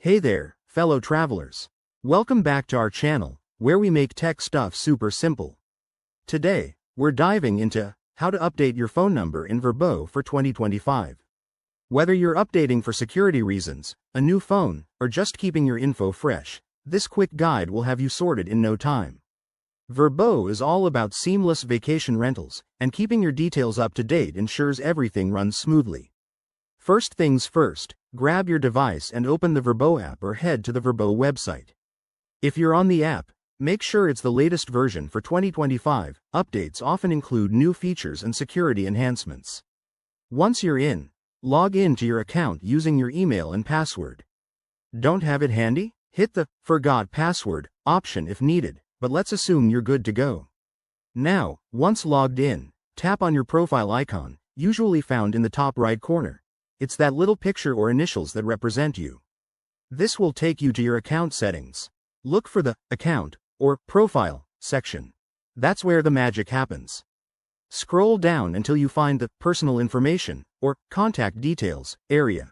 Hey there, fellow travelers. Welcome back to our channel, where we make tech stuff super simple. Today, we're diving into how to update your phone number in Vrbo for 2025. Whether you're updating for security reasons, a new phone, or just keeping your info fresh, this quick guide will have you sorted in no time. Vrbo is all about seamless vacation rentals, and keeping your details up to date ensures everything runs smoothly. First things first, grab your device and open the Vrbo app or head to the Vrbo website. If you're on the app, make sure it's the latest version for 2025. Updates often include new features and security enhancements. Once you're in, log in to your account using your email and password. Don't have it handy? Hit the Forgot Password option if needed, but let's assume you're good to go. Now, once logged in, tap on your profile icon, usually found in the top right corner. It's that little picture or initials that represent you. This will take you to your account settings. Look for the Account or Profile section. That's where the magic happens. Scroll down until you find the Personal Information or Contact Details area.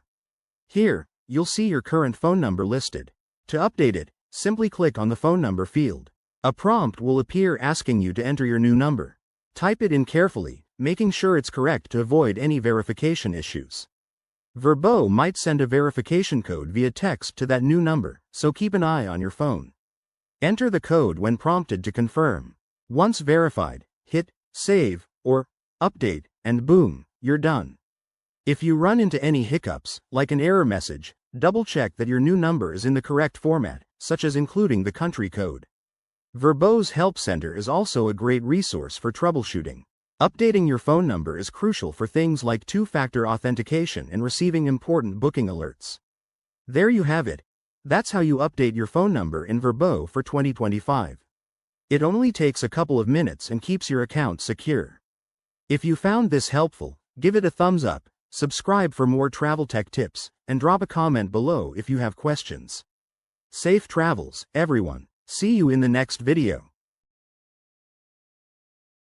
Here, you'll see your current phone number listed. To update it, simply click on the phone number field. A prompt will appear asking you to enter your new number. Type it in carefully, making sure it's correct to avoid any verification issues. Vrbo might send a verification code via text to that new number, so keep an eye on your phone. Enter the code when prompted to confirm. Once verified, hit Save or Update, and boom, you're done. If you run into any hiccups, like an error message, double-check that your new number is in the correct format, such as including the country code. Vrbo's Help Center is also a great resource for troubleshooting. Updating your phone number is crucial for things like two-factor authentication and receiving important booking alerts. There you have it. That's how you update your phone number in Vrbo for 2025. It only takes a couple of minutes and keeps your account secure. If you found this helpful, give it a thumbs up, subscribe for more travel tech tips, and drop a comment below if you have questions. Safe travels, everyone. See you in the next video.